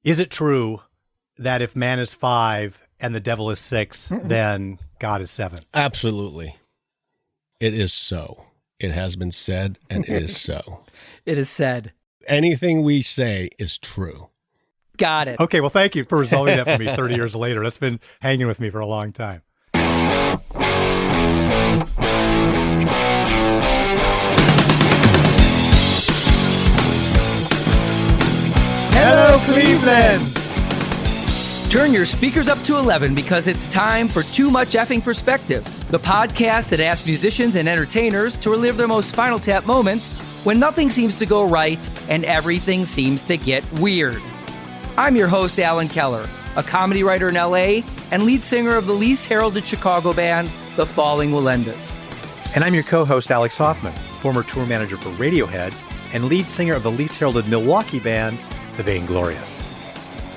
Is it true that if man is 5 and the devil is 6, then God is 7? Absolutely. It is so. It has been said, and it is so. It is said. Anything we say is true. Got it. Okay, well, thank you for resolving that for me 30 years later. That's been hanging with me for a long time. Hello, Cleveland! Turn your speakers up to 11 because it's time for Too Much Effing Perspective, the podcast that asks musicians and entertainers to relive their most Spinal Tap moments when nothing seems to go right and everything seems to get weird. I'm your host, Alan Keller, a comedy writer in LA and lead singer of the least heralded Chicago band, The Falling Wallendas. And I'm your co-host, Alex Hoffman, former tour manager for Radiohead and lead singer of the least heralded Milwaukee band, The Vainglorious.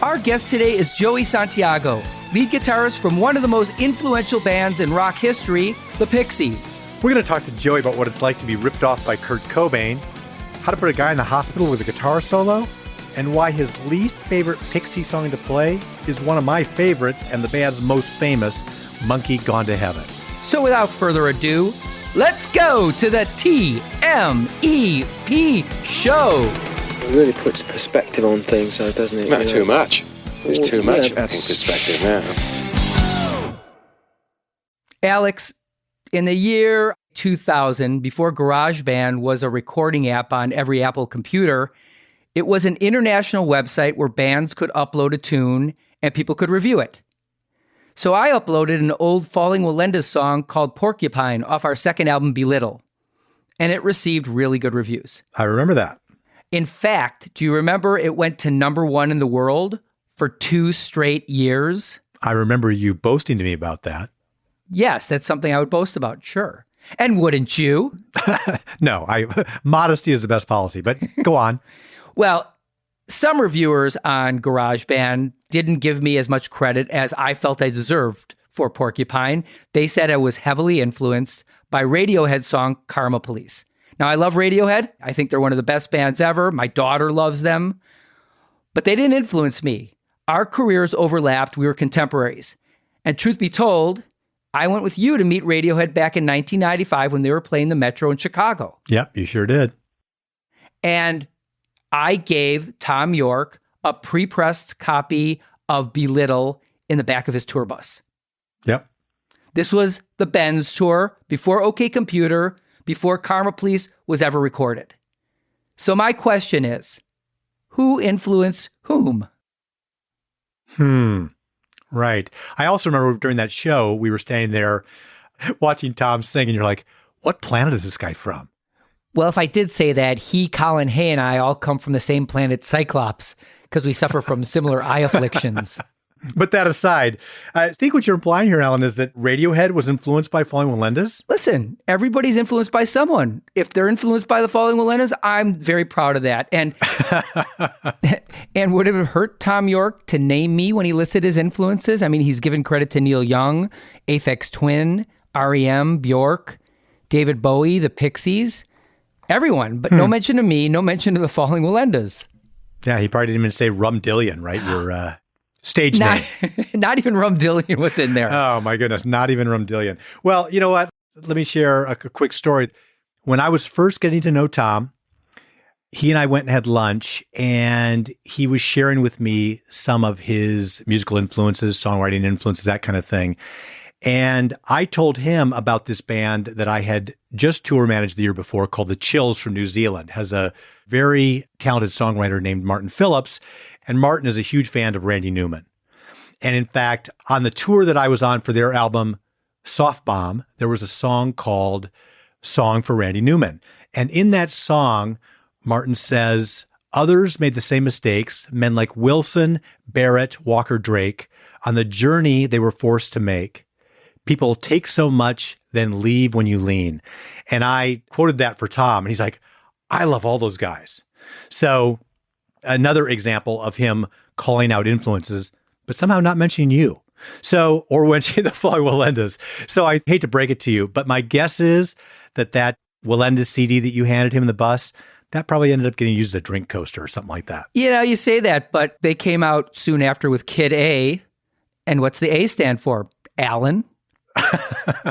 Our guest today is Joey Santiago, lead guitarist from one of the most influential bands in rock history, the Pixies. We're going to talk to Joey about what it's like to be ripped off by Kurt Cobain, how to put a guy in the hospital with a guitar solo, and why his least favorite Pixie song to play is one of my favorites and the band's most famous, Monkey Gone to Heaven. So without further ado, let's go to the TMEP show. It really puts perspective on things, though, doesn't it? Not too much. There's too much that's perspective now. Alex, in the year 2000, before GarageBand was a recording app on every Apple computer, it was an international website where bands could upload a tune and people could review it. So I uploaded an old Falling Wallendas song called Porcupine off our second album, Belittle, and it received really good reviews. I remember that. In fact, do you remember it went to #1 in the world for 2 straight years? I remember you boasting to me about that. Yes, that's something I would boast about, sure. And wouldn't you? No, modesty is the best policy, but go on. Well, some reviewers on GarageBand didn't give me as much credit as I felt I deserved for Porcupine. They said I was heavily influenced by Radiohead's song Karma Police. Now, I love Radiohead. I think they're one of the best bands ever. My daughter loves them. But they didn't influence me. Our careers overlapped. We were contemporaries. And truth be told, I went with you to meet Radiohead back in 1995 when they were playing the Metro in Chicago. Yep, you sure did. And I gave Tom York a pre-pressed copy of Belittle in the back of his tour bus. Yep. This was the Benz tour before OK Computer, before Karma Police was ever recorded. So my question is, who influenced whom? Right. I also remember during that show, we were standing there watching Tom sing, and you're like, what planet is this guy from? Well, if I did say that, he, Colin Hay, and I all come from the same planet, Cyclops, because we suffer from similar eye afflictions. But that aside, I think what you're implying here, Alan, is that Radiohead was influenced by Falling Wallendas? Listen, everybody's influenced by someone. If they're influenced by the Falling Wallendas, I'm very proud of that. And and would it have hurt Tom York to name me when he listed his influences? I mean, he's given credit to Neil Young, Aphex Twin, REM, Bjork, David Bowie, the Pixies, everyone. But no mention to me, no mention to the Falling Wallendas. Yeah, he probably didn't even say Rum Dillion, right? Your stage name. Not even Rum Dillion was in there. Oh, my goodness. Not even Rum Dillion. Well, you know what? Let me share a quick story. When I was first getting to know Tom, he and I went and had lunch, and he was sharing with me some of his musical influences, songwriting influences, that kind of thing. And I told him about this band that I had just tour managed the year before called The Chills from New Zealand. Has a very talented songwriter named Martin Phillips. And Martin is a huge fan of Randy Newman. And in fact, on the tour that I was on for their album, Soft Bomb, there was a song called Song for Randy Newman. And in that song, Martin says, others made the same mistakes, men like Wilson, Barrett, Walker Drake, on the journey they were forced to make. People take so much, then leave when you lean. And I quoted that for Tom, and he's like, I love all those guys. So another example of him calling out influences, but somehow not mentioning you. So, or mentioning the Falling Wallendas. So I hate to break it to you, but my guess is that Wallendas CD that you handed him in the bus, That probably ended up getting used as a drink coaster or something like that. You say that, but they came out soon after with Kid A. And what's the A stand for? Alan.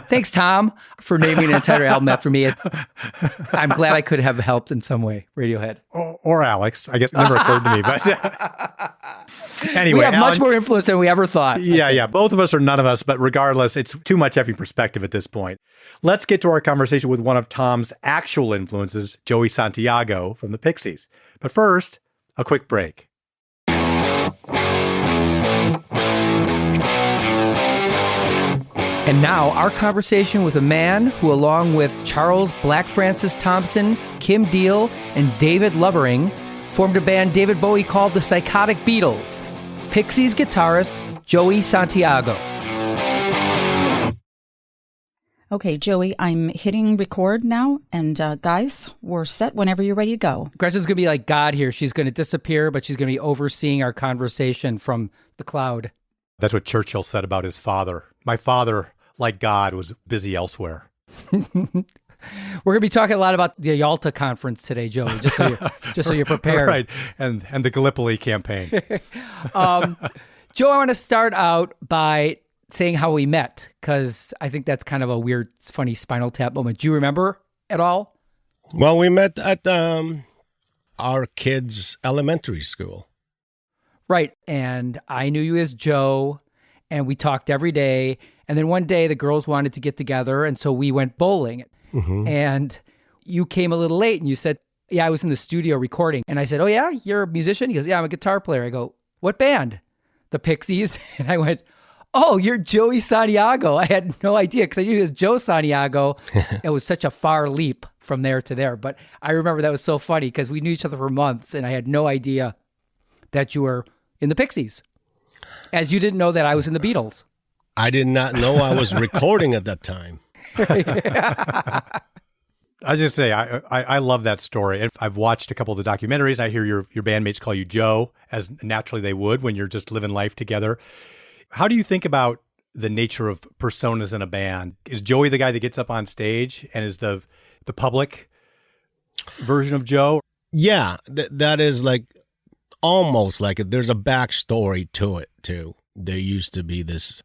Thanks, Tom, for naming an entire album after me. I'm glad I could have helped in some way, Radiohead. Or Alex. I guess it never occurred to me. But anyway. We have much more influence than we ever thought. Yeah. Both of us or none of us, but regardless, it's too much effing perspective at this point. Let's get to our conversation with one of Tom's actual influences, Joey Santiago from the Pixies. But first, a quick break. And now, our conversation with a man who, along with Charles Black Francis Thompson, Kim Deal, and David Lovering, formed a band David Bowie called the Psychotic Beatles. Pixies guitarist Joey Santiago. Okay, Joey, I'm hitting record now. And guys, we're set whenever you're ready to go. Gretchen's going to be like God here. She's going to disappear, but she's going to be overseeing our conversation from the cloud. That's what Churchill said about his father. My father, like God, was busy elsewhere. We're going to be talking a lot about the Yalta conference today, Joey, just so you're prepared. Right, and the Gallipoli campaign. Joe, I want to start out by saying how we met, because I think that's kind of a weird, funny Spinal Tap moment. Do you remember at all? Well, we met at our kids' elementary school. Right, and I knew you as Joe, and we talked every day. And then one day the girls wanted to get together, and so we went bowling. Mm-hmm. And you came a little late, and you said, yeah, I was in the studio recording. And I said, oh, yeah, you're a musician? He goes, yeah, I'm a guitar player. I go, what band? The Pixies. And I went, oh, you're Joey Santiago. I had no idea, because I knew he was Joe Santiago. It was such a far leap from there to there. But I remember that was so funny, because we knew each other for months, and I had no idea that you were in the Pixies, as you didn't know that I was in the Beatles. I did not know I was recording at that time. I just say, I love that story. And I've watched a couple of the documentaries. I hear your bandmates call you Joe, as naturally they would when you're just living life together. How do you think about the nature of personas in a band? Is Joey the guy that gets up on stage and is the public version of Joe? Yeah, that is like almost like it. There's a backstory to it, too. There used to be this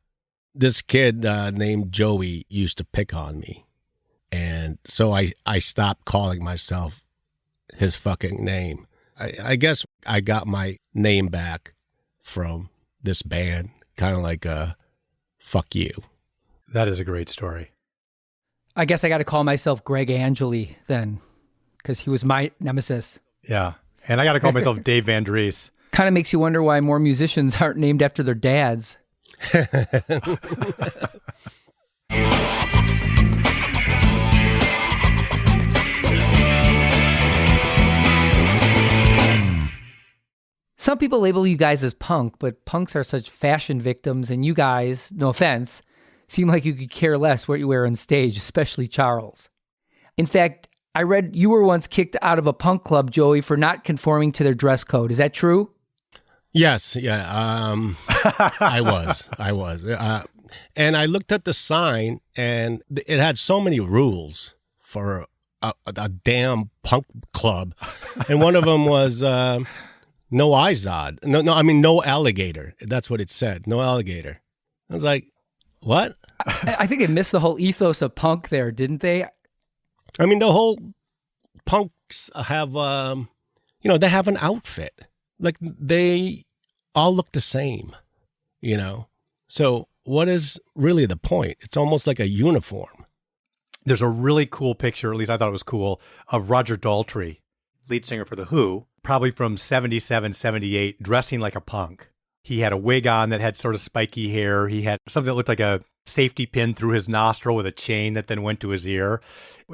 kid named Joey used to pick on me. And so I stopped calling myself his fucking name. I guess I got my name back from this band, kind of like a fuck you. That is a great story. I guess I got to call myself Greg Angeli then, because he was my nemesis. Yeah. And I got to call myself Dave Van Dries. Kind of makes you wonder why more musicians aren't named after their dads. Some people label you guys as punk, but punks are such fashion victims, and you guys, no offense, seem like you could care less what you wear on stage, especially Charles. In fact, I read you were once kicked out of a punk club, Joey, for not conforming to their dress code. Is that true? Yes, yeah. I was. And I looked at the sign, and it had so many rules for a damn punk club. And one of them was no Izod. No alligator. That's what it said. No alligator. I was like, what? I think they missed the whole ethos of punk there, didn't they? I mean, the whole punks have, they have an outfit. Like, they all look the same, So what is really the point? It's almost like a uniform. There's a really cool picture, at least I thought it was cool, of Roger Daltrey, lead singer for The Who, probably from 77, 78, dressing like a punk. He had a wig on that had sort of spiky hair. He had something that looked like a safety pin through his nostril with a chain that then went to his ear.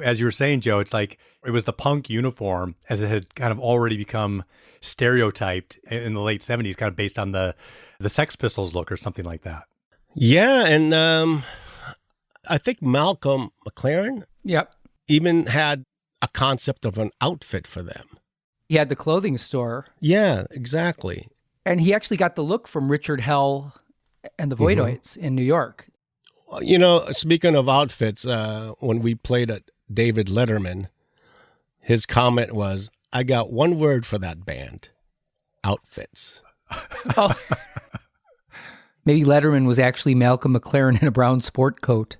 As you were saying, Joe, it's like it was the punk uniform as it had kind of already become stereotyped in the late 70s, kind of based on the Sex Pistols look or something like that. Yeah, and I think Malcolm McLaren even had a concept of an outfit for them. He had the clothing store. Yeah, exactly. And he actually got the look from Richard Hell and the Voidoids in New York. Speaking of outfits, when we played at David Letterman, his comment was, I got one word for that band: outfits. Oh. Maybe Letterman was actually Malcolm McLaren in a brown sport coat.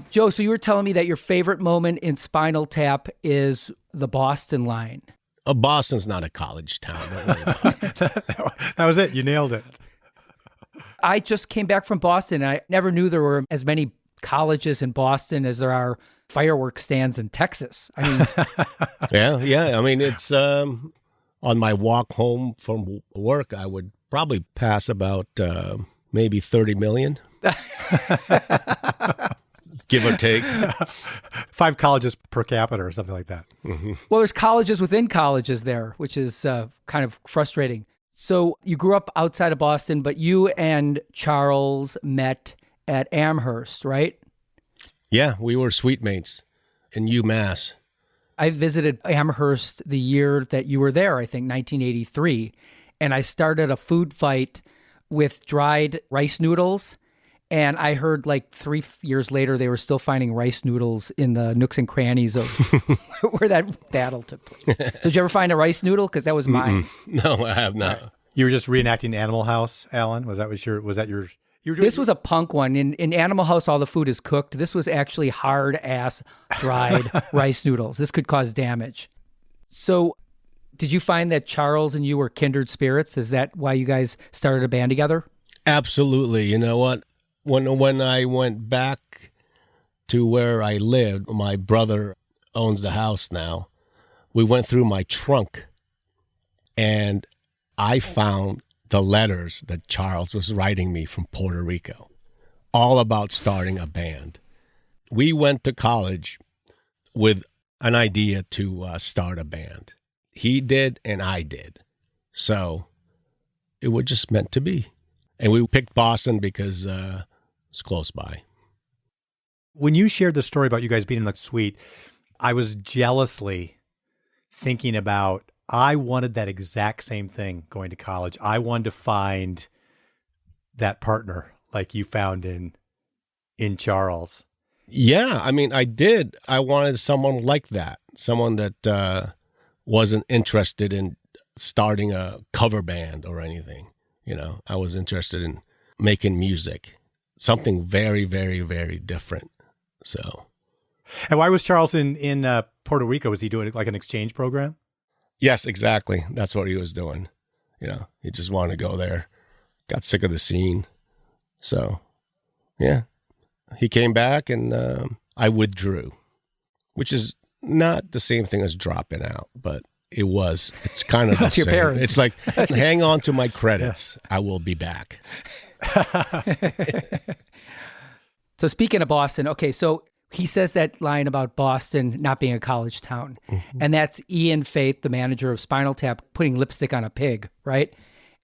Joe, so you were telling me that your favorite moment in Spinal Tap is the Boston line. Boston's not a college town. That was it. You nailed it. I just came back from Boston, and I never knew there were as many colleges in Boston as there are fireworks stands in Texas. I mean, yeah. I mean, it's on my walk home from work, I would probably pass about maybe 30 million. Give or take. 5 colleges per capita or something like that. Mm-hmm. Well, there's colleges within colleges there, which is kind of frustrating. So you grew up outside of Boston, but you and Charles met at Amherst, right? Yeah, we were suite mates in UMass. I visited Amherst the year that you were there, I think 1983, and I started a food fight with dried rice noodles. And I heard like 3 years later, they were still finding rice noodles in the nooks and crannies of where that battle took place. So did you ever find a rice noodle? Because that was mine. No, I have not. You were just reenacting Animal House, Alan? Was that you were doing? This was a punk one. In Animal House, all the food is cooked. This was actually hard-ass dried rice noodles. This could cause damage. So did you find that Charles and you were kindred spirits? Is that why you guys started a band together? Absolutely. You know what? When I went back to where I lived, my brother owns the house now. We went through my trunk, and I found the letters that Charles was writing me from Puerto Rico, all about starting a band. We went to college with an idea to start a band. He did, and I did. So it was just meant to be. And we picked Boston because it's close by. When you shared the story about you guys being in the suite, I was jealously thinking about, I wanted that exact same thing going to college. I wanted to find that partner like you found in Charles. Yeah, I mean, I did. I wanted someone like that, someone that wasn't interested in starting a cover band or anything. You know, I was interested in making music, something very, very, very different. So, and why was Charles in Puerto Rico? Was he doing like an exchange program? Yes, exactly. That's what he was doing. You know, he just wanted to go there. Got sick of the scene. So, yeah, he came back and I withdrew, which is not the same thing as dropping out, but it's kind of the to your same. parents. It's like, hang on to my credits. Yeah. I will be back. So speaking of Boston, okay, so he says that line about Boston not being a college town. Mm-hmm. And that's Ian Faith, the manager of Spinal Tap, putting lipstick on a pig, right?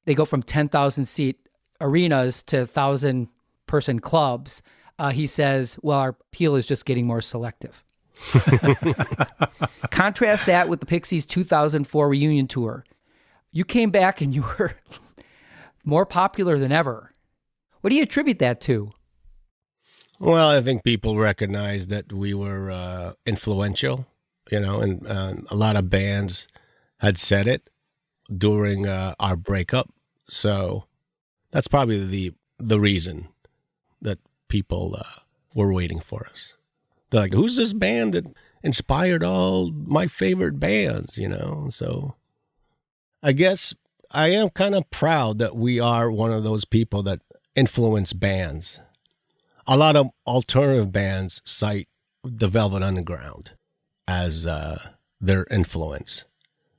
They go from 10,000 seat arenas to 1,000-person clubs. He says, well, our appeal is just getting more selective. Contrast that with the Pixies 2004 reunion tour. You came back and you were more popular than ever. What do you attribute that to? Well, I think people recognize that we were influential, you know, and a lot of bands had said it during our breakup. So that's probably the reason that people were waiting for us. They're like, who's this band that inspired all my favorite bands, you know? So I guess I am kind of proud that we are one of those people that influence bands. A lot of alternative bands cite the Velvet Underground as their influence.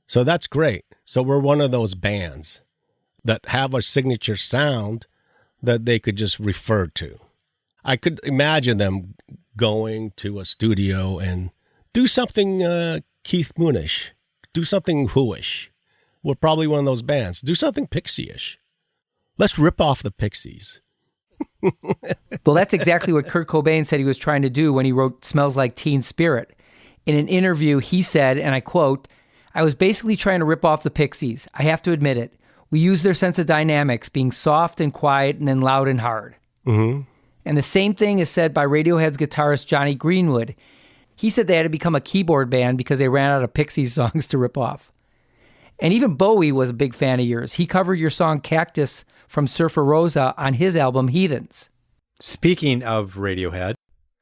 So that's great. So we're one of those bands that have a signature sound that they could just refer to. I could imagine them going to a studio and do something Keith Moonish, do something Who-ish. We're probably one of those bands. Do something Pixie-ish. Let's rip off the Pixies. Well, that's exactly what Kurt Cobain said he was trying to do when he wrote Smells Like Teen Spirit. In an interview, he said, and I quote, "I was basically trying to rip off the Pixies. I have to admit it. We use their sense of dynamics, being soft and quiet and then loud and hard. Mm-hmm. And the same thing is said by Radiohead's guitarist Johnny Greenwood. He said they had to become a keyboard band because they ran out of Pixies songs to rip off. And even Bowie was a big fan of yours. He covered your song Cactus from Surfer Rosa on his album Heathens. Speaking of Radiohead,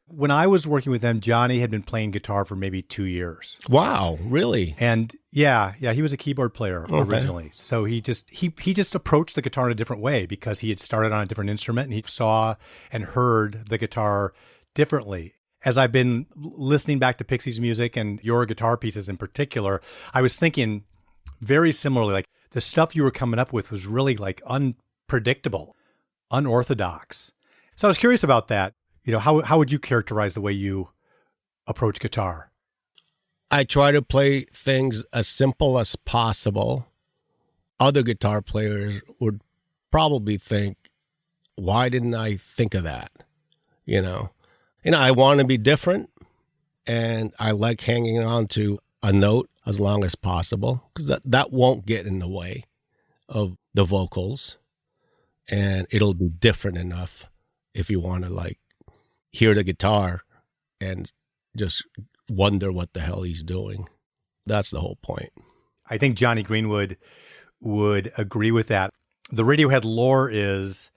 when I was working with them, Johnny had been playing guitar for maybe 2 years. Wow, really? And yeah, he was a keyboard player originally. So he just approached the guitar in a different way because he had started on a different instrument and he saw and heard the guitar differently. As I've been listening back to Pixies music and your guitar pieces in particular, I was thinking very similarly, like the stuff you were coming up with was really like unpredictable, unorthodox. So I was curious about that. You know, how would you characterize the way you approach guitar? I try to play things as simple as possible. Other guitar players would probably think, why didn't I think of that? You know, I want to be different, and I like hanging on to a note as long as possible because that won't get in the way of the vocals, and it'll be different enough if you want to like hear the guitar and just wonder what the hell he's doing. That's the whole point. I think Johnny Greenwood would agree with that. The Radiohead lore is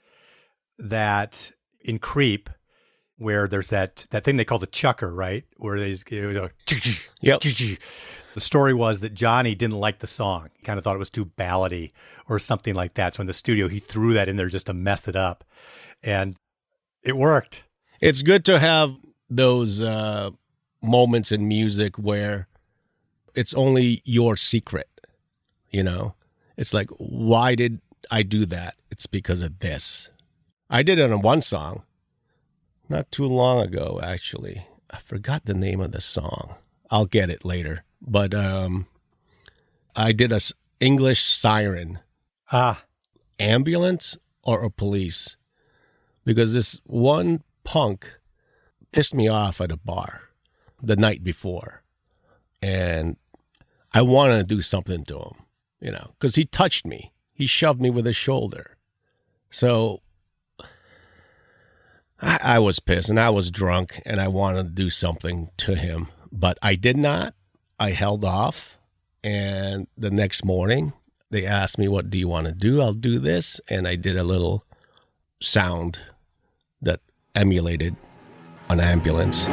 that in Creep, where there's that thing they call the chucker, right? Where they Yep. The story was that Johnny didn't like the song. He kind of thought it was too ballady or something like that. So in the studio, he threw that in there just to mess it up. And it worked. It's good to have those moments in music where it's only your secret, you know? It's like, why did I do that? It's because of this. I did it on one song not too long ago, actually. I forgot the name of the song. I'll get it later. But I did a English siren. Ambulance or a police. Because this one punk pissed me off at a bar the night before. And I wanted to do something to him, you know, because he touched me. He shoved me with his shoulder. So I was pissed and I was drunk and I wanted to do something to him. But I did not. I held off. And the next morning, they asked me, what do you want to do? I'll do this. And I did a little sound that emulated an ambulance.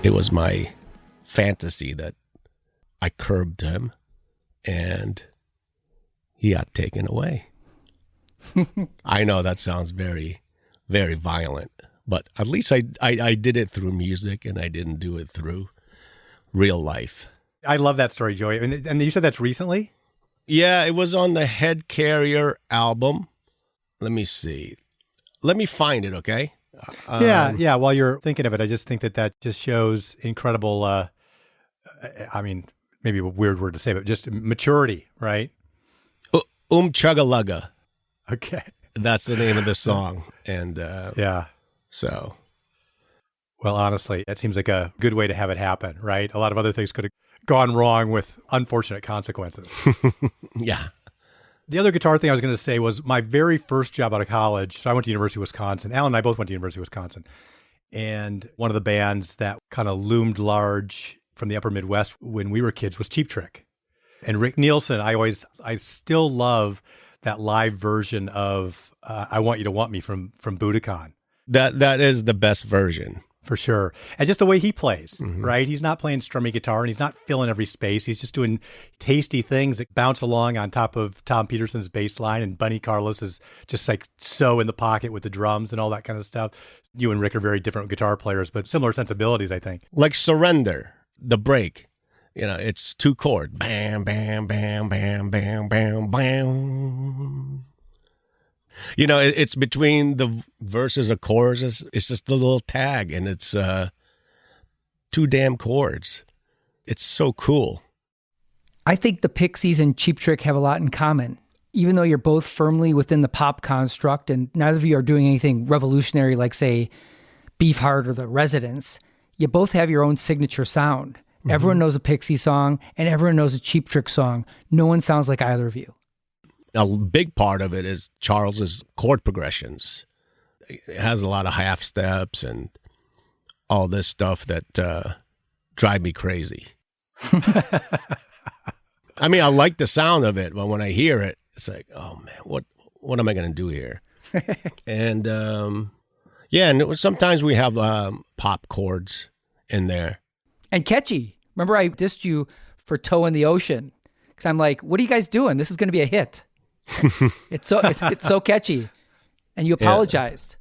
It was my fantasy that I curbed him and he got taken away. I know that sounds very, very violent, but at least I did it through music and I didn't do it through real life. I love that story, Joey. And you said that's recently? Yeah, it was on the Head Carrier album. Let me see. Let me find it, okay? Yeah. While you're thinking of it, I just think that just shows incredible, I mean, maybe a weird word to say, but just maturity, right? Chuggalugga. Okay. That's the name of the song. And yeah. So. Well, honestly, that seems like a good way to have it happen, right? A lot of other things could have gone wrong with unfortunate consequences. Yeah. The other guitar thing I was going to say was my very first job out of college. So I went to University of Wisconsin. Alan and I both went to University of Wisconsin. And one of the bands that kind of loomed large from the upper Midwest when we were kids was Cheap Trick. And Rick Nielsen, I still love that live version of I Want You to Want Me from Budokan. That is the best version. For sure. And just the way he plays, right? He's not playing strummy guitar and he's not filling every space. He's just doing tasty things that bounce along on top of Tom Peterson's bass line. And Bunny Carlos is just like so in the pocket with the drums and all that kind of stuff. You and Rick are very different guitar players, but similar sensibilities, I think. Like Surrender, the break. You know, it's 2 chord. Bam, bam, bam, bam, bam, bam, bam. You know, it's between the verses of choruses. It's just a little tag, and it's 2 damn chords. It's so cool. I think the Pixies and Cheap Trick have a lot in common. Even though you're both firmly within the pop construct, and neither of you are doing anything revolutionary like, say, Beefheart or The Residents, you both have your own signature sound. Everyone knows a Pixie song, and everyone knows a Cheap Trick song. No one sounds like either of you. A big part of it is Charles's chord progressions. It has a lot of half steps and all this stuff that drive me crazy. I mean, I like the sound of it, but when I hear it, it's like, oh man, what am I going to do here? And and sometimes we have pop chords in there. And catchy. Remember I dissed you for Toe in the Ocean? Because I'm like, what are you guys doing? This is going to be a hit. It's so catchy. And you apologized.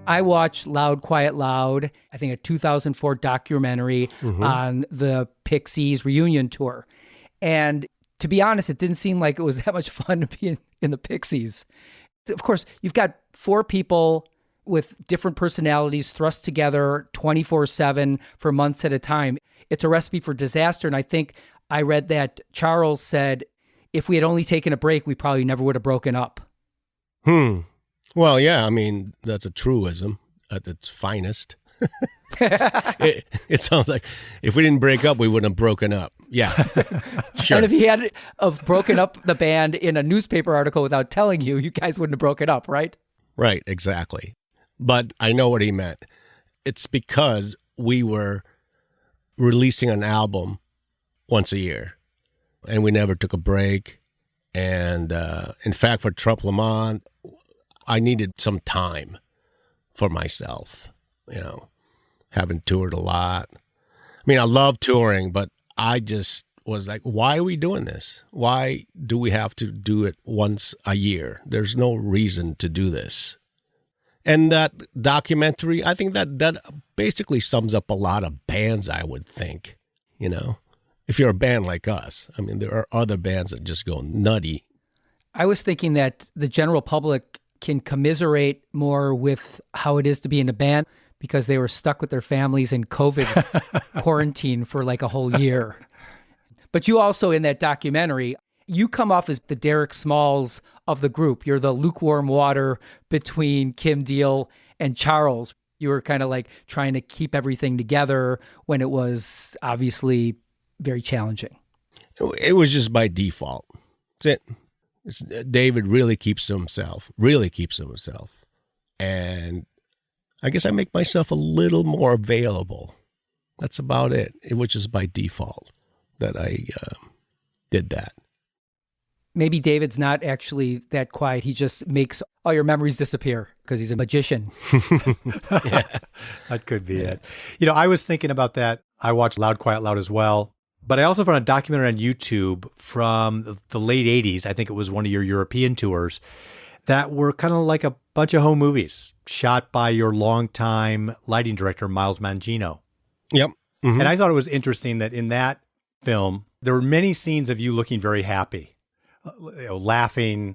I watched Loud, Quiet, Loud, I think a 2004 documentary on the Pixies reunion tour. And to be honest, it didn't seem like it was that much fun to be in the Pixies. Of course, you've got four people with different personalities thrust together 24/7 for months at a time. It's a recipe for disaster. And I think I read that Charles said, if we had only taken a break, we probably never would have broken up. Well, yeah, I mean, that's a truism at its finest. It sounds like if we didn't break up, we wouldn't have broken up. Yeah, sure. And if he had have broken up the band in a newspaper article without telling you, you guys wouldn't have broken up, right? Right, exactly. But I know what he meant. It's because we were releasing an album once a year, and we never took a break. And in fact, for Trouble Lamont, I needed some time for myself, having toured a lot. I mean, I love touring, but I just was like, why are we doing this? Why do we have to do it once a year? There's no reason to do this. And that documentary, I think that basically sums up a lot of bands, I would think, if you're a band like us. I mean, there are other bands that just go nutty. I was thinking that the general public can commiserate more with how it is to be in a band because they were stuck with their families in COVID quarantine for like a whole year. But you also, in that documentary, you come off as the Derek Smalls of the group. You're the lukewarm water between Kim Deal and Charles. You were kind of like trying to keep everything together when it was obviously very challenging. It was just by default. That's it. David really keeps to himself. And I guess I make myself a little more available. That's about it. It was just by default that I did that. Maybe David's not actually that quiet. He just makes all your memories disappear because he's a magician. Yeah, that could be it. I was thinking about that. I watched Loud, Quiet, Loud as well. But I also found a documentary on YouTube from the late 80s. I think it was one of your European tours that were kind of like a bunch of home movies shot by your longtime lighting director, Miles Mangino. Yep. Mm-hmm. And I thought it was interesting that in that film, there were many scenes of you looking very happy, laughing,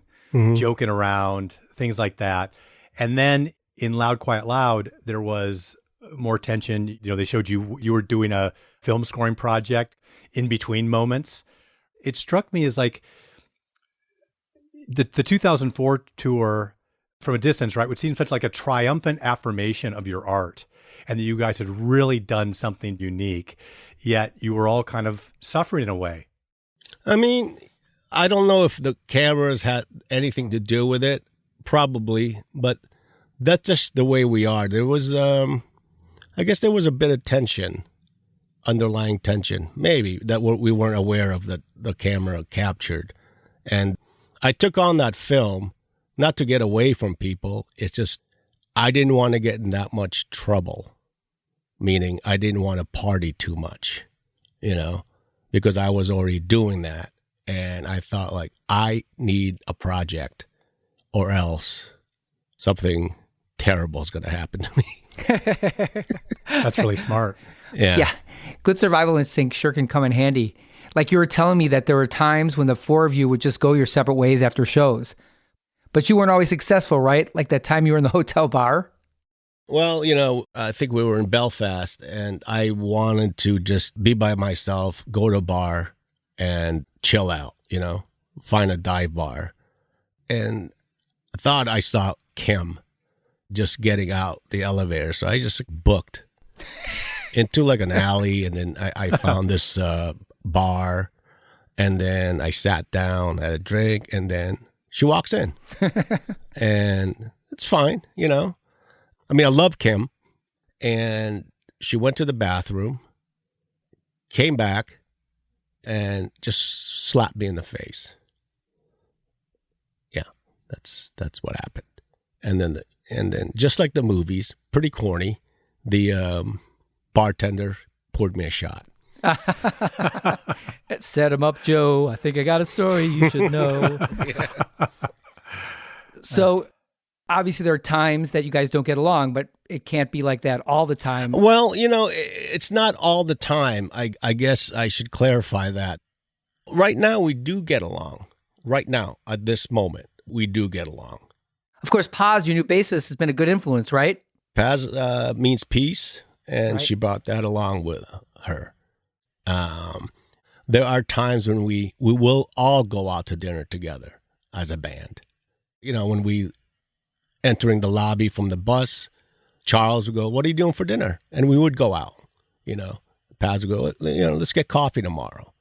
joking around, things like that. And then in Loud, Quiet, Loud, there was more tension. They showed you were doing a film scoring project in between moments. It struck me as like the 2004 tour from a distance, right, would seem such like a triumphant affirmation of your art and that you guys had really done something unique, yet you were all kind of suffering in a way. I mean, I don't know if the cameras had anything to do with it, probably, but that's just the way we are. There was, I guess there was a bit of tension. Underlying tension, maybe, that we weren't aware of that the camera captured. And I took on that film, not to get away from people. It's just, I didn't want to get in that much trouble, meaning I didn't want to party too much, because I was already doing that. And I thought, like, I need a project or else something terrible is going to happen to me. That's really smart. Yeah. Good survival instinct sure can come in handy. Like you were telling me that there were times when the four of you would just go your separate ways after shows. But you weren't always successful, right? Like that time you were in the hotel bar? Well, I think we were in Belfast, and I wanted to just be by myself, go to a bar, and chill out, find a dive bar. And I thought I saw Kim just getting out the elevator, so I just booked into like an alley, and then I found this bar, and then I sat down, had a drink, and then she walks in. And it's fine, I love Kim, and she went to the bathroom, came back, and just slapped me in the face. Yeah, that's what happened. And then just like the movies, pretty corny, the bartender poured me a shot. Set him up, Joe. I think I got a story you should know. Yeah. So obviously there are times that you guys don't get along, but it can't be like that all the time. Well, it's not all the time. I guess I should clarify that. Right now, we do get along. Right now, at this moment, we do get along. Of course, Paz, your new bassist, has been a good influence, right? Paz means peace, and Right. she brought that along with her. There are times when we will all go out to dinner together as a band. When we entering the lobby from the bus, Charles would go, "What are you doing for dinner?" And we would go out. Paz would go, "Let's get coffee tomorrow."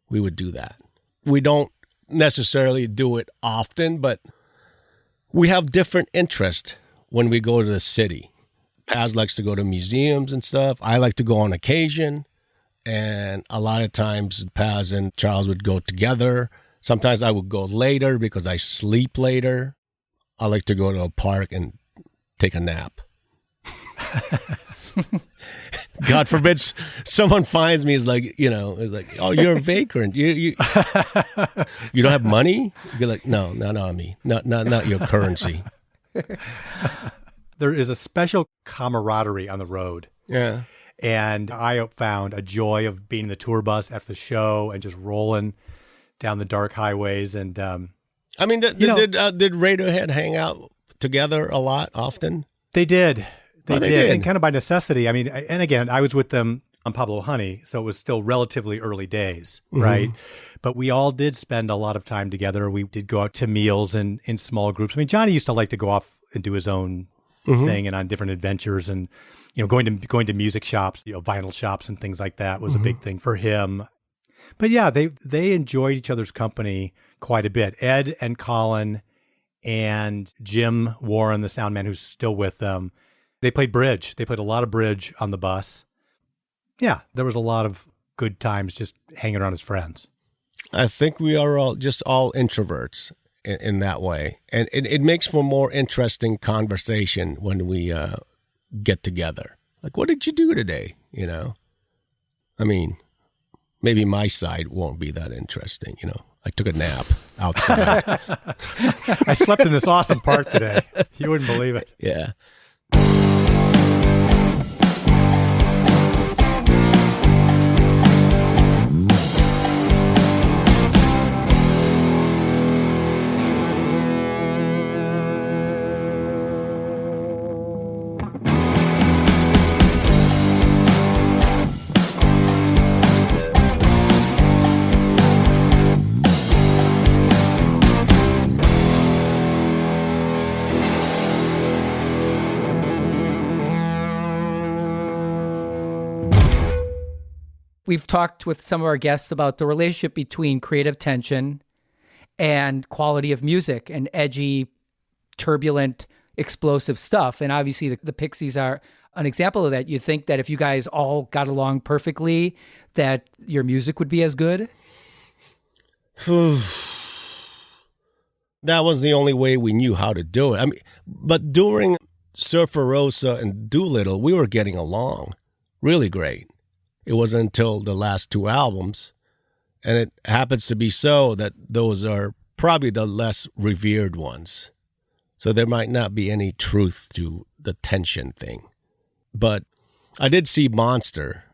We would do that. We don't necessarily do it often, but we have different interests when we go to the city. Paz likes to go to museums and stuff. I like to go on occasion. And a lot of times Paz and Charles would go together. Sometimes I would go later because I sleep later. I like to go to a park and take a nap. God forbid someone finds me is like, "Oh, you're a vagrant. You don't have money?" You're like, no, not me. Not your currency. There is a special camaraderie on the road. Yeah. And I found a joy of being in the tour bus after the show and just rolling down the dark highways. And Did Radiohead hang out together a lot, often? they did. They They did. did. And kind of by necessity. And again, I was with them on Pablo Honey, so it was still relatively early days, right? But we all did spend a lot of time together. We did go out to meals and in small groups. Johnny used to like to go off and do his own thing and on different adventures, and going to music shops, vinyl shops and things like that was a big thing for him. But yeah, they enjoyed each other's company quite a bit. Ed and Colin and Jim Warren, the sound man who's still with them, they played bridge. They played a lot of bridge on the bus. Yeah, there was a lot of good times just hanging around as friends. I think we are all introverts in that way. And it makes for more interesting conversation when we get together. Like, what did you do today? Maybe my side won't be that interesting. I took a nap outside. I slept in this awesome park today. You wouldn't believe it. Yeah. We've talked with some of our guests about the relationship between creative tension and quality of music and edgy, turbulent, explosive stuff. And obviously the Pixies are an example of that. You think that if you guys all got along perfectly, that your music would be as good? That was the only way we knew how to do it. But during Surfer Rosa and Doolittle, we were getting along really great. It wasn't until the last two albums, and it happens to be so that those are probably the less revered ones. So there might not be any truth to the tension thing. But I did see Monster.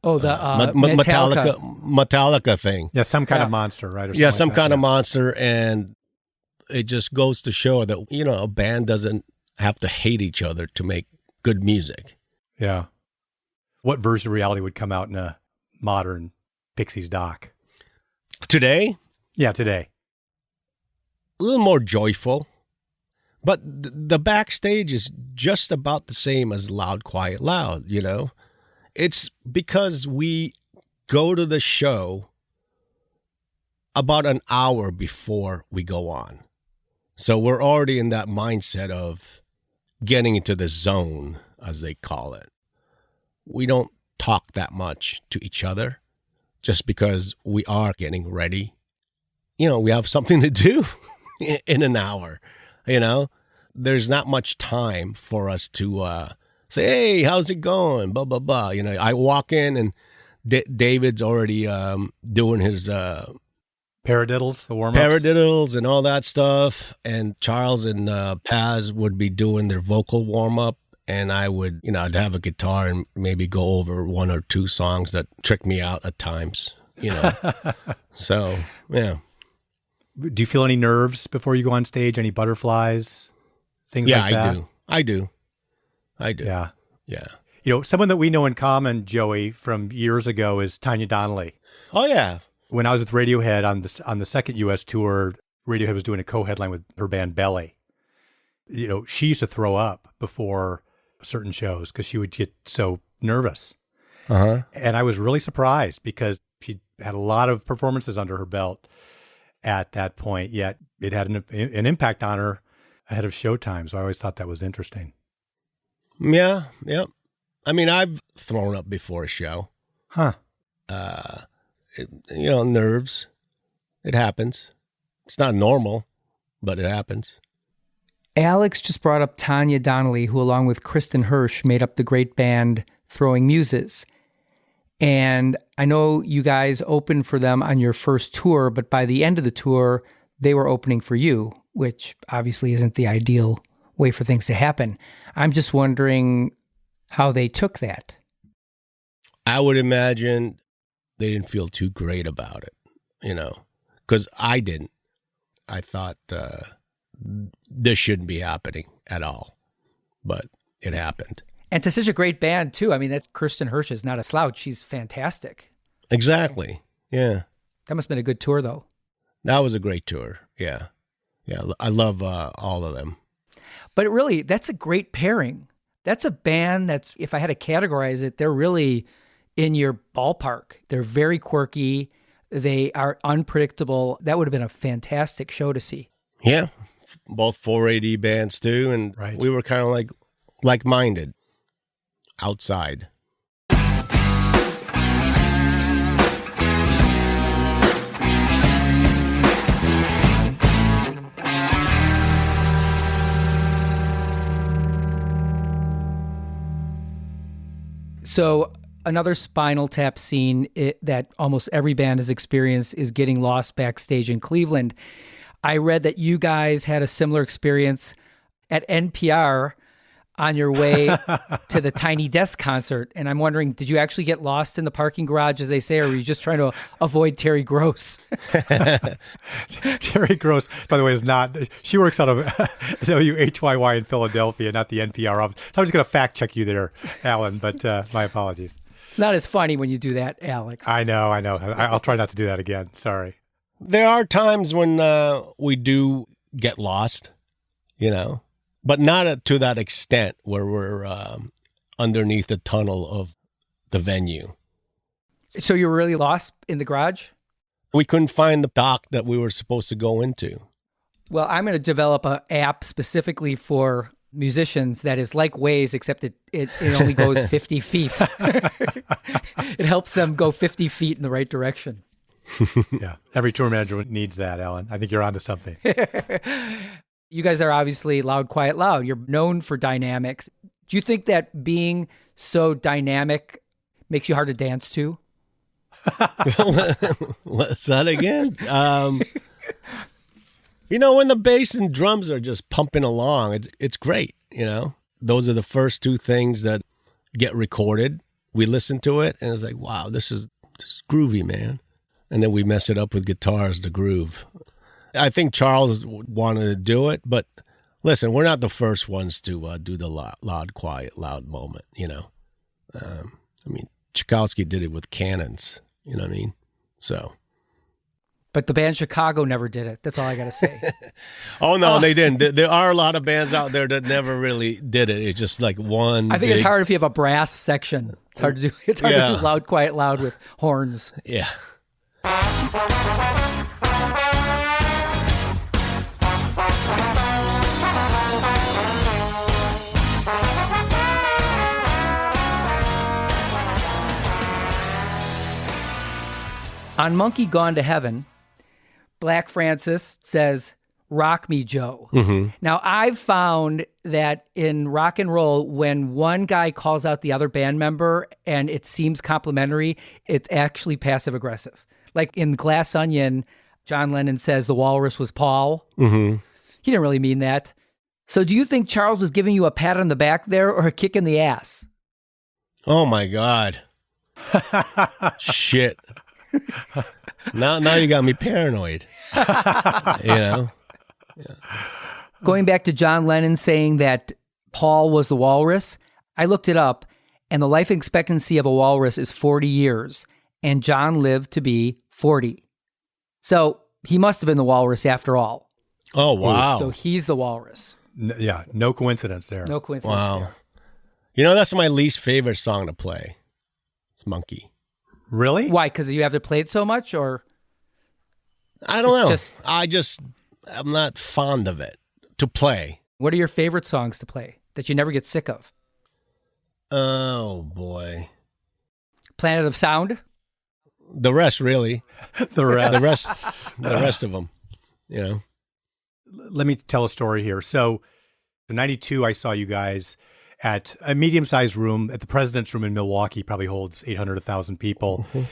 Oh, the Metallica thing. Yeah, some kind of monster, right? Or Yeah, something some like that, kind of monster, and it just goes to show that, a band doesn't have to hate each other to make good music. Yeah. What version of reality would come out in a modern Pixies doc? Today, Yeah, today. a little more joyful, but the backstage is just about the same as Loud, Quiet, Loud, you know? It's because we go to the show about an hour before we go on. So we're already in that mindset of getting into the zone, as they call it. We don't talk that much to each other just because we are getting ready. You know, we have something to do in an hour, you know? There's not much time for us to say, hey, how's it going? Blah, blah, blah. You know, I walk in and David's already doing his Paradiddles, the warm-ups. paradiddles and all that stuff. And Charles and Paz would be doing their vocal warm-up. And I would, you know, I'd have a guitar and maybe go over one or two songs that trick me out at times, you know. So, yeah. Do you feel any nerves before you go on stage? Any butterflies? Things like that? Yeah, I do. Yeah. Yeah. You know, someone that we know in common, Joey, from years ago is Tanya Donnelly. Oh, yeah. When I was with Radiohead on the second U.S. tour, Radiohead was doing a co-headline with her band Belly. You know, she used to throw up before certain shows because she would get so nervous. Uh-huh. And I was really surprised because she had a lot of performances under her belt at that point, yet it had an impact on her ahead of showtime. So I always thought that was interesting. Yeah. I mean, I've thrown up before a show. Huh. You know, nerves. It happens. It's not normal, but it happens. Alex just brought up Tanya Donnelly, who along with Kristen Hirsch made up the great band Throwing Muses. And I know you guys opened for them on your first tour, but by the end of the tour, they were opening for you, which obviously isn't the ideal way for things to happen. I'm just wondering how they took that. I would imagine they didn't feel too great about it, you know, because I didn't. I thought this shouldn't be happening at all, but it happened. And to such a great band, too. I mean, that Kirsten Hirsch is not a slouch. She's fantastic. Exactly. Yeah. That must have been a good tour, though. That was a great tour. Yeah. I love all of them. But really, that's a great pairing. That's a band that's, if I had to categorize it, they're really in your ballpark. They're very quirky. They are unpredictable. That would have been a fantastic show to see. Yeah. Both 4AD bands, too. And Right. we were kind of like-minded outside. So another Spinal Tap scene that almost every band has experienced is getting lost backstage in Cleveland. I read that you guys had a similar experience at NPR on your way to the Tiny Desk concert. And I'm wondering, did you actually get lost in the parking garage, as they say, or were you just trying to avoid Terry Gross? Terry Gross, by the way, is not. She works out of WHYY in Philadelphia, not the NPR office. So I'm just going to fact check you there, Alan, but my apologies. It's not as funny when you do that, Alex. I know. I'll try not to do that again. Sorry. There are times when we do get lost, you know, but not to that extent where we're underneath the tunnel of the venue. So you were really lost in the garage? We couldn't find the dock that we were supposed to go into. Well, I'm going to develop an app specifically for musicians that is like Waze, except it only goes 50 feet. It helps them go 50 feet in the right direction. Yeah. Every tour manager needs that, Alan. I think you're onto something. You guys are obviously Loud, Quiet, Loud. You're known for dynamics. Do you think that being so dynamic makes you hard to dance to? What's that again? You know, when the bass and drums are just pumping along, it's great, you know? Those are the first two things that get recorded. We listen to it, and it's like, wow, this is groovy, man. And then we mess it up with guitars, the groove. I think Charles wanted to do it, but Listen, we're not the first ones to do the loud, quiet, loud moment, Tchaikovsky did it with cannons, you know what I mean? So. But the band Chicago never did it. That's all I got to say. Oh, no, they didn't. There are a lot of bands out there that never really did it. It's just like one. I think it's hard if you have a brass section. It's hard to do. It's hard to do loud, quiet, loud with horns. Yeah. On Monkey Gone to Heaven, Black Francis says, "Rock me, Joe." Mm-hmm. Now, I've found that in rock and roll, when one guy calls out the other band member and it seems complimentary, it's actually passive aggressive. Like in Glass Onion, John Lennon says the walrus was Paul. Mm-hmm. He didn't really mean that. So do you think Charles was giving you a pat on the back there or a kick in the ass? Oh, my God. Shit. Now you got me paranoid. Yeah. Going back to John Lennon saying that Paul was the walrus, I looked it up, and the life expectancy of a walrus is 40 years, and John lived to be 40. So he must have been the walrus after all. Oh, wow. So he's the walrus. No coincidence there. No coincidence there. That's my least favorite song to play. It's Monkey. Really? Why? Because you have to play it so much, or? I don't know. I'm not fond of it to play. What are your favorite songs to play that you never get sick of? Oh, boy. Planet of Sound? The rest, really. The rest. The rest of them, Let me tell a story here. So in 92, I saw you guys at a medium-sized room at the President's Room in Milwaukee, probably holds 800, 1,000 people. Mm-hmm.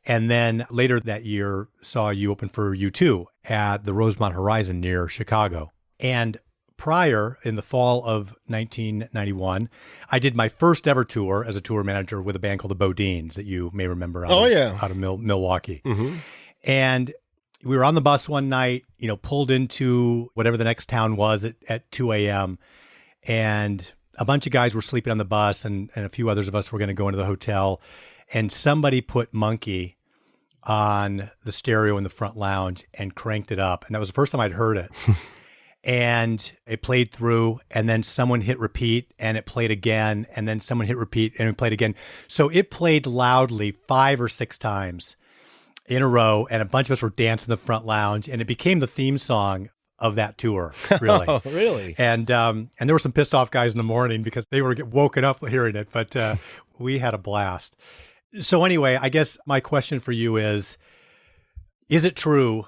And then later that year, saw you open for U2 at the Rosemont Horizon near Chicago. And prior, in the fall of 1991, I did my first ever tour as a tour manager with a band called the Bodines that you may remember out of Milwaukee. Mm-hmm. And we were on the bus one night, pulled into whatever the next town was at 2 a.m. And a bunch of guys were sleeping on the bus, and a few others of us were going to go into the hotel. And somebody put Monkey on the stereo in the front lounge and cranked it up. And that was the first time I'd heard it. And it played through, and then someone hit repeat, and it played again, and then someone hit repeat, and it played again. So it played loudly 5 or 6 times in a row, and a bunch of us were dancing in the front lounge, and it became the theme song of that tour, really. Oh, really? And there were some pissed off guys in the morning because they were woken up hearing it, but we had a blast. So anyway, I guess my question for you is it true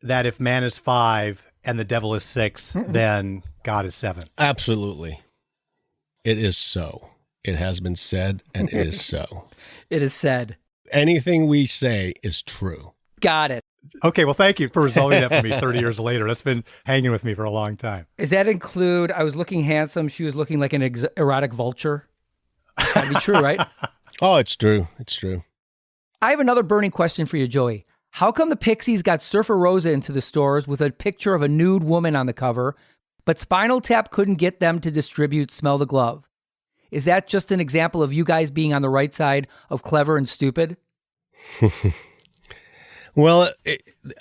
that if man is 5 and the devil is 6, then God is 7? Absolutely. It is so. It has been said, and it is so. It is said. Anything we say is true. Got it. Okay, well, thank you for resolving that for me 30 years later. That's been hanging with me for a long time. Does that include, I was looking handsome, she was looking like an erotic vulture? That'd be true, right? Oh, it's true. It's true. I have another burning question for you, Joey. How come the Pixies got Surfer Rosa into the stores with a picture of a nude woman on the cover, but Spinal Tap couldn't get them to distribute Smell the Glove? Is that just an example of you guys being on the right side of clever and stupid? Well,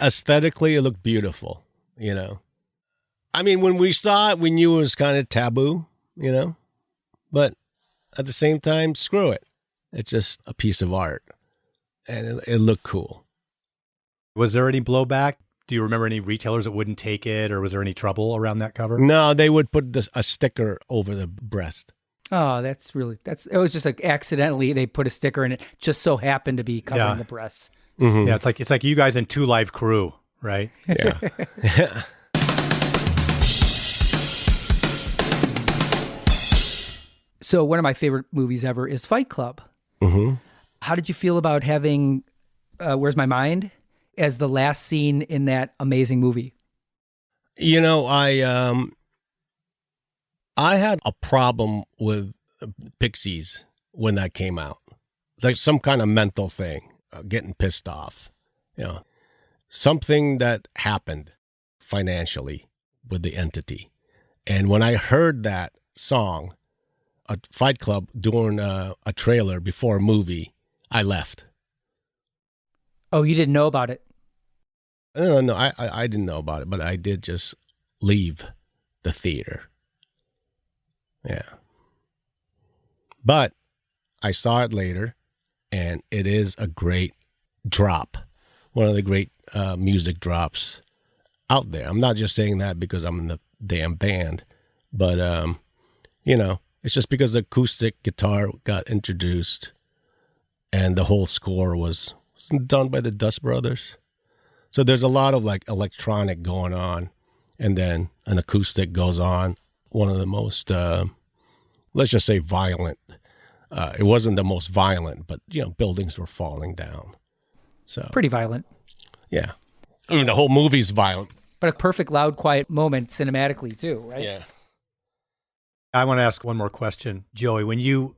aesthetically, it looked beautiful, I mean, when we saw it, we knew it was kind of taboo, but at the same time, screw it. It's just a piece of art, and it looked cool. Was there any blowback? Do you remember any retailers that wouldn't take it, or was there any trouble around that cover? No, they would put a sticker over the breast. Oh, it was just like accidentally they put a sticker in it, just so happened to be covering the breasts. Mm-hmm. Yeah, it's like you guys in 2 Live Crew, right? Yeah. Yeah. So one of my favorite movies ever is Fight Club. Mm-hmm. How did you feel about having Where's My Mind as the last scene in that amazing movie? I had a problem with Pixies when that came out. Like some kind of mental thing, getting pissed off. Something that happened financially with the entity. And when I heard that song, a Fight Club doing a trailer before a movie, I left. Oh, you didn't know about it? No, I didn't know about it, but I did just leave the theater. Yeah. But I saw it later, and it is a great drop. One of the great music drops out there. I'm not just saying that because I'm in the damn band, but, it's just because the acoustic guitar got introduced and the whole score was done by the Dust Brothers. So there's a lot of like electronic going on, and then an acoustic goes on. One of the most, let's just say violent. It wasn't the most violent, but, buildings were falling down. So Pretty violent. Yeah. I mean, the whole movie's violent. But a perfect loud, quiet moment cinematically too, right? Yeah. I want to ask one more question. Joey, when you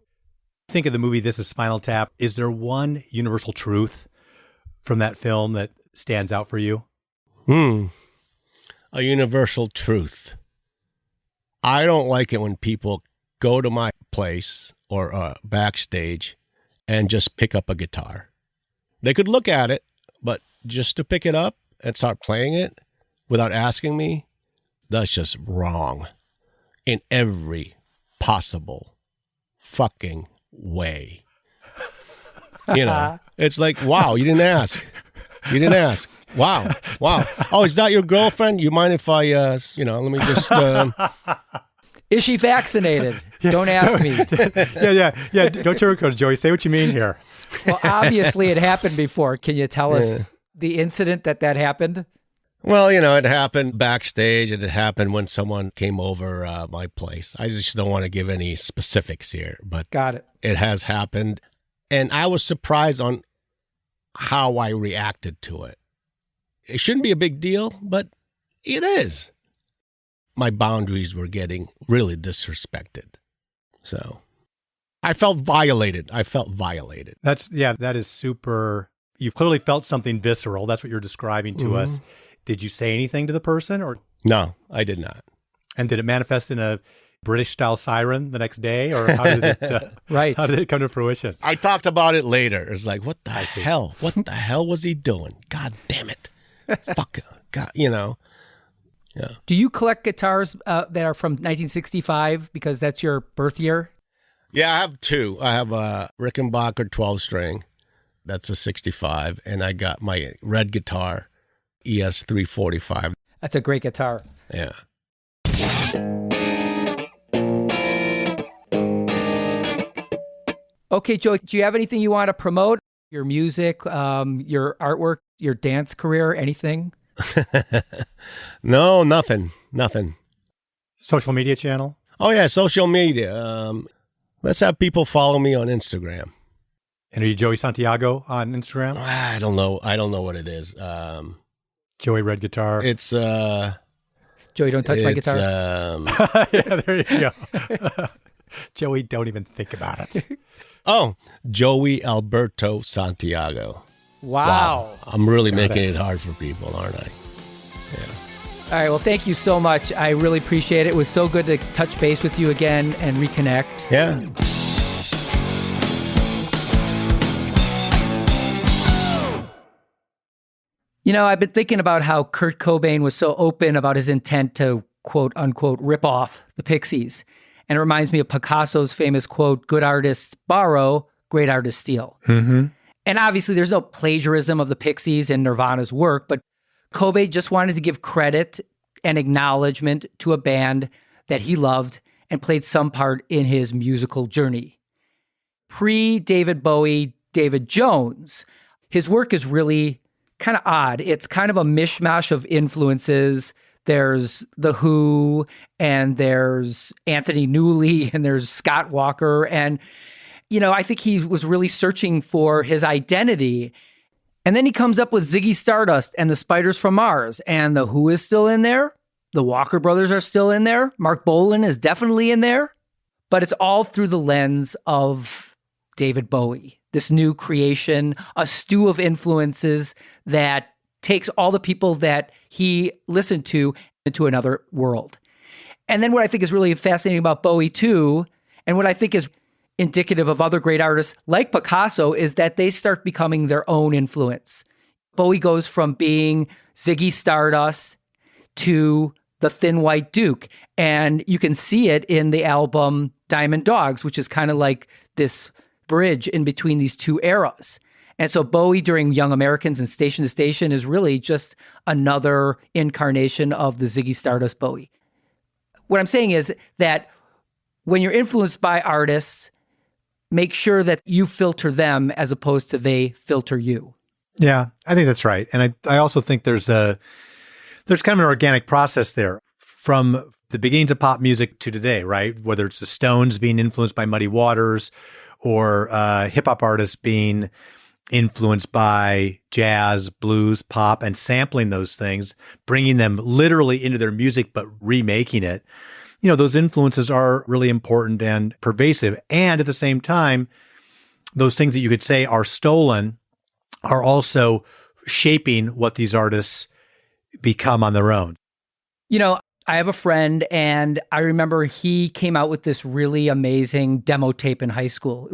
think of the movie This Is Spinal Tap, is there one universal truth from that film that stands out for you? A universal truth. I don't like it when people go to my place or backstage and just pick up a guitar. They could look at it, but just to pick it up and start playing it without asking me, that's just wrong in every possible fucking way. It's like, wow, you didn't ask. You didn't ask. Wow. Oh, is that your girlfriend? You mind if I, let me just... Is she vaccinated? Don't ask me. Yeah. Don't sugarcoat it, Joey. Say what you mean here. Well, obviously it happened before. Can you tell us the incident that happened? Well, it happened backstage, and it happened when someone came over my place. I just don't want to give any specifics here, but Got it. It has happened. And I was surprised on how I reacted to it. It shouldn't be a big deal, but it is. My boundaries were getting really disrespected. So I felt violated. That is super. You've clearly felt something visceral. That's what you're describing to us. Did you say anything to the person, or? No, I did not. And did it manifest in a British style siren the next day, or how did it? Right. How did it come to fruition? I talked about it later. It's like, what the hell? What the hell was he doing? God damn it! Fuck God, Yeah. Do you collect guitars that are from 1965 because that's your birth year? Yeah, I have two. I have a Rickenbacker 12-string. That's a 65. And I got my red guitar, ES 345. That's a great guitar. Yeah. Okay, Joey, do you have anything you want to promote? Your music, your artwork, your dance career, anything? No, nothing. Social media channel? Oh, yeah, social media. Let's have people follow me on Instagram. And are you Joey Santiago on Instagram? I don't know what it is. Joey Red Guitar. It's Joey, don't touch my guitar. Yeah, there you go. Joey, don't even think about it. Oh, Joey Alberto Santiago. Wow. I'm really making it hard for people, aren't I? Yeah. All right, well, thank you so much. I really appreciate it. It was so good to touch base with you again and reconnect. Yeah. I've been thinking about how Kurt Cobain was so open about his intent to, quote unquote, rip off the Pixies. And it reminds me of Picasso's famous quote, good artists borrow, great artists steal. Mm-hmm. And obviously there's no plagiarism of the Pixies and Nirvana's work, but Cobain just wanted to give credit and acknowledgement to a band that he loved and played some part in his musical journey. Pre-David Bowie, David Jones, his work is really kind of odd. It's kind of a mishmash of influences. There's The Who, and there's Anthony Newley, and there's Scott Walker. And, I think he was really searching for his identity. And then he comes up with Ziggy Stardust and the Spiders from Mars. And The Who is still in there. The Walker Brothers are still in there. Mark Bolan is definitely in there. But it's all through the lens of David Bowie, this new creation, a stew of influences that takes all the people that he listened to into another world. And then what I think is really fascinating about Bowie too, and what I think is indicative of other great artists like Picasso, is that they start becoming their own influence. Bowie goes from being Ziggy Stardust to the Thin White Duke. And you can see it in the album Diamond Dogs, which is kind of like this bridge in between these two eras. And so Bowie during Young Americans and Station to Station is really just another incarnation of the Ziggy Stardust Bowie. What I'm saying is that when you're influenced by artists, make sure that you filter them as opposed to they filter you. Yeah, I think that's right. And I also think there's kind of an organic process there from the beginnings of pop music to today, right? Whether it's the Stones being influenced by Muddy Waters or hip hop artists being influenced by jazz, blues, pop, and sampling those things, bringing them literally into their music, but remaking it. You know, those influences are really important and pervasive. And at the same time, those things that you could say are stolen are also shaping what these artists become on their own. You know, I have a friend, and I remember he came out with this really amazing demo tape in high school.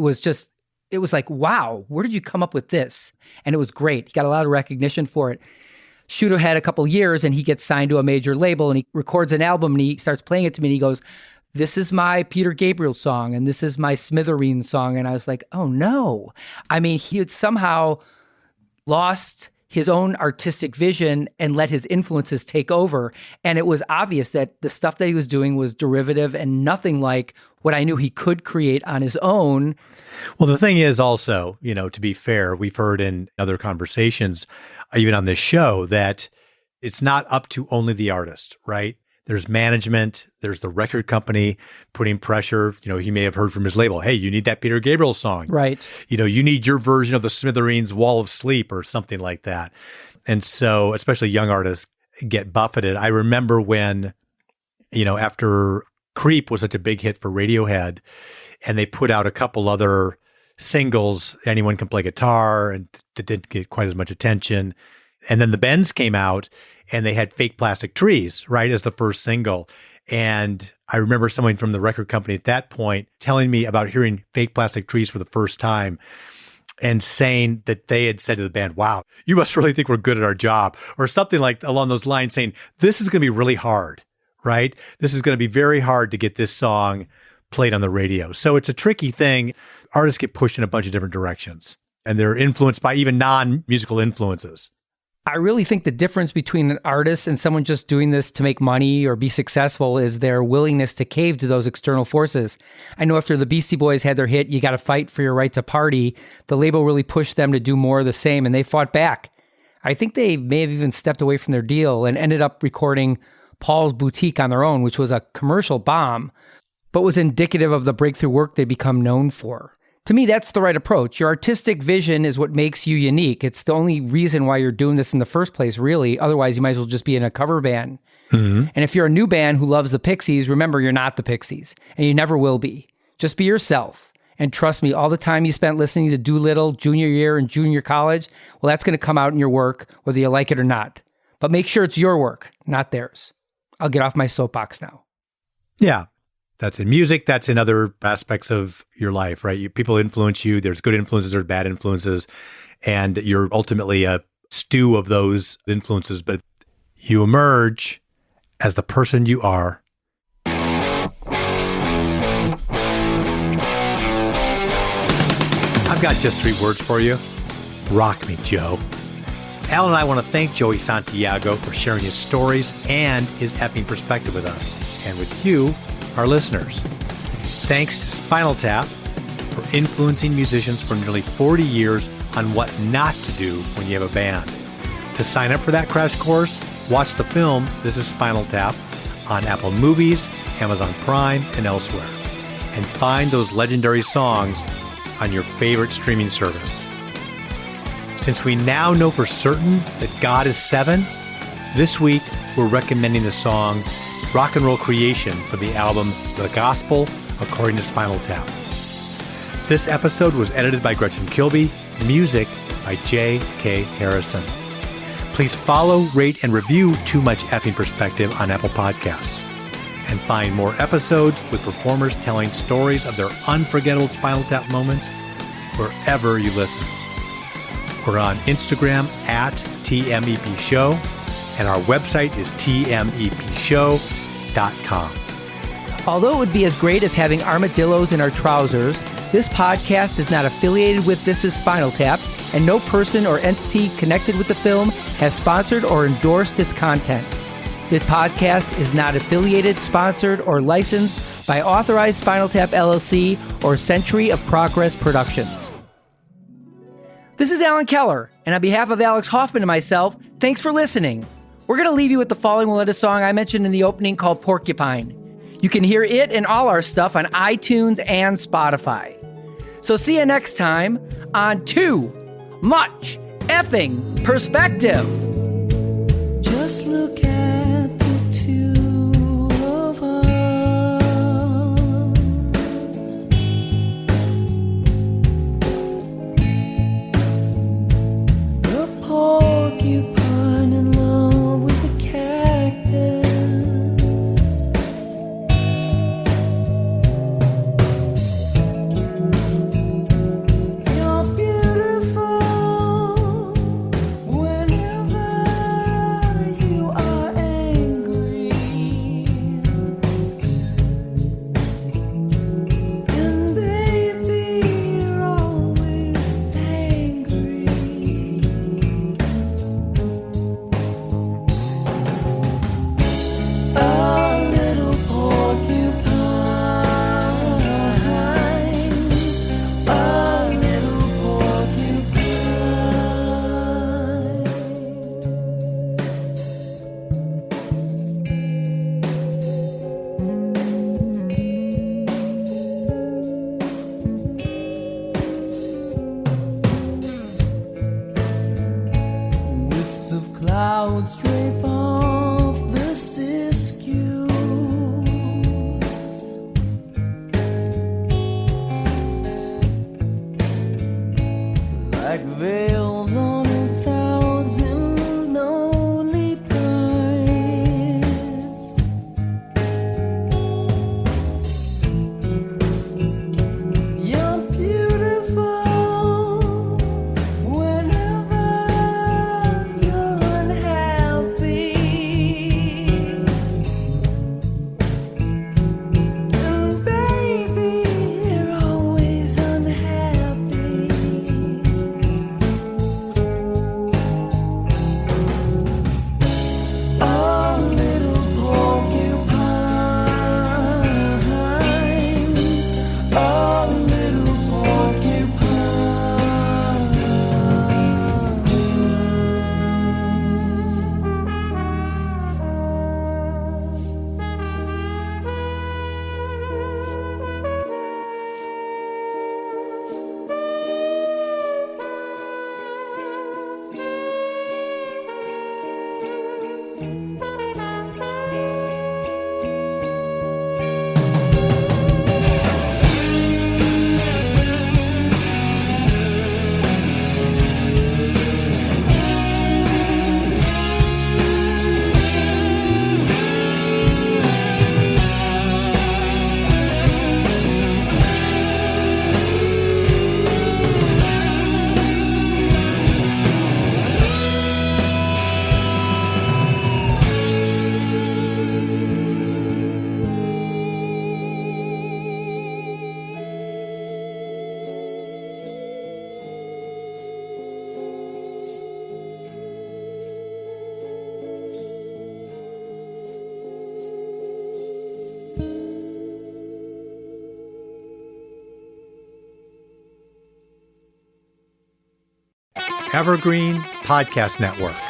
It was like, wow, where did you come up with this? And it was great. He got a lot of recognition for it. Shoot ahead a couple years, and he gets signed to a major label, and he records an album, and he starts playing it to me, and he goes, this is my Peter Gabriel song, and this is my Smithereens song. And I was like, oh no. I mean, he had somehow lost his own artistic vision and let his influences take over. And it was obvious that the stuff that he was doing was derivative and nothing like what I knew he could create on his own. Well, the thing is also, you know, to be fair, we've heard in other conversations, even on this show, that it's not up to only the artist, right? There's management, there's the record company putting pressure. You know, he may have heard from his label, hey, you need that Peter Gabriel song. Right. You know, you need your version of the Smithereens Wall of Sleep or something like that. And so, especially young artists get buffeted. I remember when, you know, after Creep was such a big hit for Radiohead, and they put out a couple other singles, Anyone Can Play Guitar, and that didn't get quite as much attention. And then the Bends came out, and they had Fake Plastic Trees, right, as the first single. And I remember someone from the record company at that point telling me about hearing Fake Plastic Trees for the first time and saying that they had said to the band, wow, you must really think we're good at our job, or something like along those lines, saying, this is going to be really hard, right? This is going to be very hard to get this song played on the radio. So it's a tricky thing. Artists get pushed in a bunch of different directions, and they're influenced by even non-musical influences. I really think the difference between an artist and someone just doing this to make money or be successful is their willingness to cave to those external forces. I know after the Beastie Boys had their hit, You Gotta Fight for Your Right to Party, the label really pushed them to do more of the same, and they fought back. I think they may have even stepped away from their deal and ended up recording Paul's Boutique on their own, which was a commercial bomb, but was indicative of the breakthrough work they become known for. To me, that's the right approach. Your artistic vision is what makes you unique. It's the only reason why you're doing this in the first place, really. Otherwise, you might as well just be in a cover band. Mm-hmm. And if you're a new band who loves the Pixies, remember, you're not the Pixies, and you never will be. Just be yourself. And trust me, all the time you spent listening to Doolittle junior year and junior college, well, that's going to come out in your work, whether you like it or not. But make sure it's your work, not theirs. I'll get off my soapbox now. Yeah. That's in music. That's in other aspects of your life, right? People influence you. There's good influences, there's bad influences, and you're ultimately a stew of those influences, but you emerge as the person you are. I've got just 3 words for you. Rock me, Joe. Al and I want to thank Joey Santiago for sharing his stories and his effing perspective with us, and with you, our listeners. Thanks to Spinal Tap for influencing musicians for nearly 40 years on what not to do when you have a band. To sign up for that crash course, watch the film This is Spinal Tap on Apple Movies, Amazon Prime, and elsewhere. And find those legendary songs on your favorite streaming service. Since we now know for certain that God is 7, this week we're recommending the song Rock and Roll Creation from the album The Gospel According to Spinal Tap. This episode was edited by Gretchen Kilby, music by J.K. Harrison. Please follow, rate, and review Too Much Effing Perspective on Apple Podcasts. And and find more episodes with performers telling stories of their unforgettable Spinal Tap moments wherever you listen. We're on Instagram at TMEP Show, and our website is tmepshow.com. Although it would be as great as having armadillos in our trousers, this podcast is not affiliated with This Is Spinal Tap, and no person or entity connected with the film has sponsored or endorsed its content. This podcast is not affiliated, sponsored, or licensed by Authorized Spinal Tap LLC or Century of Progress Productions. This is Alan Keller, and on behalf of Alex Hoffman and myself, thanks for listening. We're going to leave you with the following Willetta song I mentioned in the opening called Porcupine. You can hear it and all our stuff on iTunes and Spotify. So see you next time on Too Much Effing Perspective. Just look at the two of us. The porcupine in love with the cactus. Clouds drape off the siskiyou, like veils on a thousand lonely pines. You're beautiful whenever you're unhappy. And baby, you're always unhappy. Oh, little porcupine. Oh, little Evergreen Podcast Network.